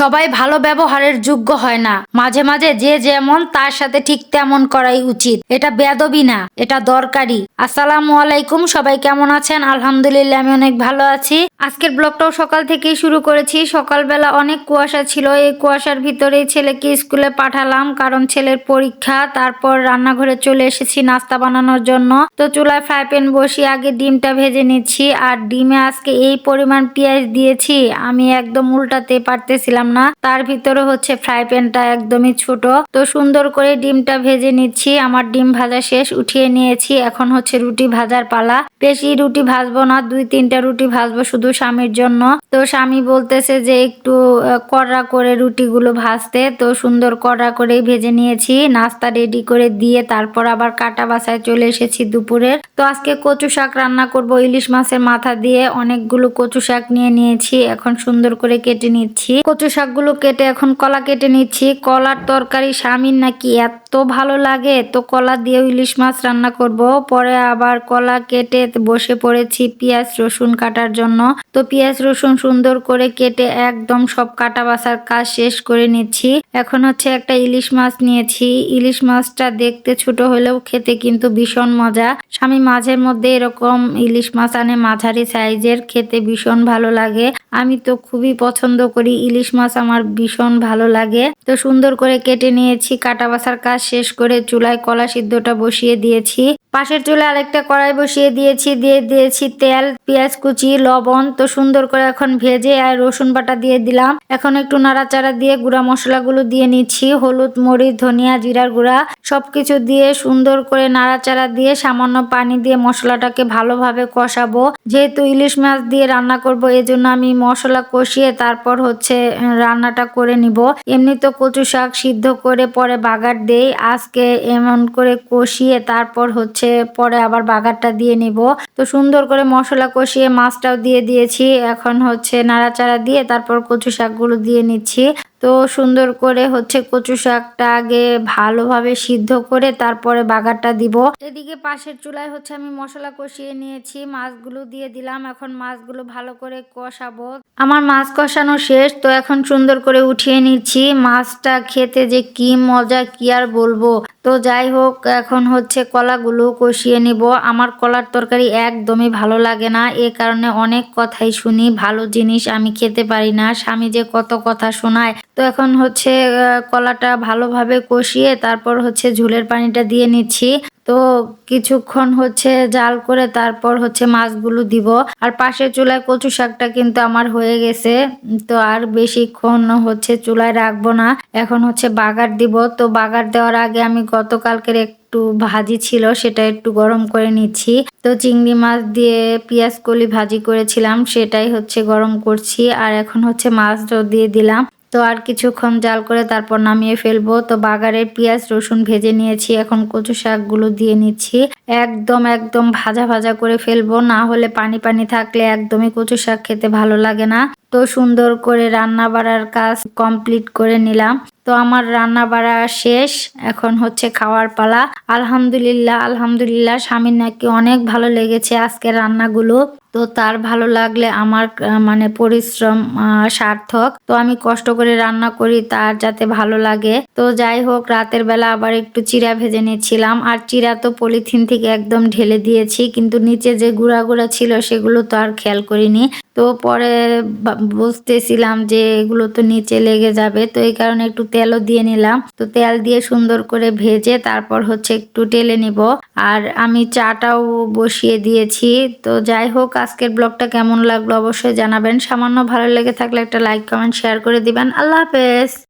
সবাই ভালো ব্যবহারের যোগ্য হয় না, মাঝে মাঝে যে যেমন তার সাথে ঠিক তেমন করাই উচিত। এটা বেয়াদবি না, এটা দরকারি। আসসালামু আলাইকুম, সবাই কেমন আছেন? আলহামদুলিল্লাহ আমি অনেক ভালো আছি। আজকের ব্লগটাও সকাল থেকেই শুরু করেছি। সকালবেলা অনেক কুয়াশা ছিল, এই কুয়াশার ভিতরেই ছেলেকে স্কুলে পাঠালাম কারণ ছেলের পরীক্ষা। তারপর রান্নাঘরে চলে এসেছি নাস্তা বানানোর জন্য। তো চুলায় ফ্রাই প্যান বসিয়ে আগে ডিমটা ভেজে নিচ্ছি। আর ডিমে আজকে এই পরিমাণ পেঁয়াজ দিয়েছি আমি একদম উল্টাতে পারতেছিলাম না। তার ভিতরে হচ্ছে ফ্রাই প্যানটা একদমই ছোট। তো সুন্দর করে ডিমটা ভেজে নিচ্ছি। আমার ডিম ভাজা শেষ, উঠিয়ে নিয়েছি। এখন হচ্ছে রুটি ভাজার পালা। বেশি রুটি ভাজবো না, 2-3টা রুটি ভাজবো শুধু স্বামীর জন্য। তো স্বামী বলতেছে যে একটু কড়া করে রুটিগুলো ভাজতে। তো সুন্দর কড়া করেই ভেজে নিয়েছি। নাস্তা রেডি করে দিয়ে তারপর আবার কাটা বাসায় চলে এসেছি দুপুরের। তো আজকে কচু শাক রান্না করব ইলিশ মাছের মাথা দিয়ে। অনেকগুলো কচু শাক নিয়ে নিয়েছি, এখন সুন্দর করে কেটে নিচ্ছি। কচু শাকগুলো কেটে এখন কলা কেটে নিচ্ছি। কলার তরকারি স্বামীর নাকি এত ভালো লাগে, তো কলা দিয়ে ইলিশ মাছ রান্না করব। পরে আবার কলা কেটে বসে পড়েছি পেঁয়াজ রসুন কাটার জন্য। তো পেঁয়াজ রসুন সুন্দর করে কেটে একদম সব কাটা বাছার কাজ শেষ করে নিচ্ছি। এখন হচ্ছে একটা ইলিশ মাছ নিয়েছি। ইলিশ মাছটা দেখতে ছোট হলেও খেতে কিন্তু ভীষণ মজা। স্বামী মাঝের মধ্যে এরকম ইলিশ মাছ আনে মাঝারি সাইজের, খেতে ভীষণ ভালো লাগে। আমি তো খুবই পছন্দ করি ইলিশ মাছ, আমার ভীষণ ভালো লাগে। তো সুন্দর করে কেটে নিয়েছি। কাটা বাছার কাজ শেষ করে চুলায় কলা সিদ্ধটা বসিয়ে দিয়েছি। পাশের চুলায় আরেকটা কড়াই বসিয়ে দিয়েছি, দিয়ে দিয়েছি তেল, পেঁয়াজ কুচি, লবণ। তো সুন্দর করে এখন ভেজে আর রসুন বাটা দিয়ে দিলাম। এখন একটু নাড়াচাড়া দিয়ে গুঁড়া মশলাগুলো দিয়ে নিচ্ছি। হলুদ, মরিচ, ধনিয়া, জিরার গুঁড়া সবকিছু দিয়ে সুন্দর করে নাড়াচাড়া দিয়ে সামান্য পানি দিয়ে মশলাটাকে ভালোভাবে কষাবো। যেহেতু ইলিশ মাছ দিয়ে রান্না করব এজন্য আমি মশলা কষিয়ে তারপর হচ্ছে রান্নাটা করে নিব। এমনি তো কচু শাক সিদ্ধ করে পরে বাগার দেই, আজকে এমন করে কষিয়ে তারপর হচ্ছে পরে আবার বাগারটা দিয়ে নিব। তো সুন্দর করে মশলা কষিয়ে মাছটাও দিয়ে দিয়েছি। এখন হচ্ছে নাড়াচাড়া দিয়ে তারপর কচু শাকগুলো দিয়ে নিচ্ছি। তো সুন্দর করে হচ্ছে কচু শাকটা আগে ভালোভাবে সিদ্ধ করে তারপরে বাগারটা দিব। এদিকে পাশের চুলায় হচ্ছে আমি মশলা কষিয়ে নিয়েছি, মাছগুলো দিয়ে দিলাম। এখন মাছগুলো ভালো করে কষাবো। আমার মাছ কষানো শেষ, তো এখন সুন্দর করে উঠিয়ে নিচ্ছি। মাছটা খেতে যে কি মজা কি আর বলবো। তো যাই হোক, এখন হচ্ছে কলাগুলো কষিয়ে নিব। আমার কলার তরকারি একদমই ভালো লাগে না, এ কারণে অনেক কথাই শুনি, ভালো জিনিস আমি খেতে পারি না। স্বামী যে কত কথা শোনায়। তো এখন হচ্ছে কলাটা ভালোভাবে কষিয়ে তারপর হচ্ছে ঝোলের পানিটা দিয়ে নিচ্ছি। তো কিছুক্ষণ হচ্ছে জাল করে তারপর হচ্ছে মাছগুলো দিব। আর পাশের চুলায় কচু শাকটা কিন্তু আমার হয়ে গেছে। তো আর বেশিক্ষণ হচ্ছে চুলায় রাখবো না, এখন হচ্ছে বাগার দিব। তো বাগার দেওয়ার আগে আমি গতকালকের একটু ভাজি ছিল সেটা একটু গরম করে নিচ্ছি। তো চিংড়ি মাছ দিয়ে পেঁয়াজ কলি ভাজি করেছিলাম, সেটাই হচ্ছে গরম করছি। আর এখন হচ্ছে মাছটাও দিয়ে দিলাম। তো আর কিছুক্ষণ জাল করে তারপর নামিয়ে ফেলবো। তো বাগারের পেঁয়াজ রসুন ভেজে নিয়েছি, এখন কচু শাকগুলো দিয়ে নিচ্ছি। একদম একদম ভাজা ভাজা করে ফেলবো, না হলে পানি পানি থাকলে একদমই কচু শাক খেতে ভালো লাগে না। তো সুন্দর করে রান্না বাড়ার কাজ কমপ্লিট করে নিলাম। তো আমার রান্না বাড়া শেষ, এখন হচ্ছে খাওয়ার পালা। আলহামদুলিল্লাহ আলহামদুলিল্লাহ, স্বামীর নাকি অনেক ভালো লেগেছে আজকের রান্নাগুলো। তো তার ভালো লাগলে আমার মানে পরিশ্রম সার্থক। তো আমি কষ্ট করে রান্না করি তার যাতে ভালো লাগে। তো যাই হোক, রাতের বেলা আবার একটু চিড়া ভেজে নিচ্ছিলাম। আর চিড়া তো পলিথিন থেকে একদম ঢেলে দিয়েছি, কিন্তু নিচে যে গুঁড়া গুঁড়া ছিল সেগুলো তো আর খেয়াল করিনি। তো পরে বুঝতেছিলাম যে এগুলো তো নিচে লেগে যাবে, তো এই কারণে একটু তেলও দিয়ে নিলাম। তো তেল দিয়ে সুন্দর করে ভেজে তারপর হচ্ছে একটু টেলে নিব। আর আমি চাটাও বসিয়ে দিয়েছি। তো যাই হোক, আজকের ব্লগটা কেমন লাগলো অবশ্যই জানাবেন। সামান্য ভালো লেগে থাকলে একটা লাইক কমেন্ট শেয়ার করে দিবেন। আল্লাহ হাফেজ।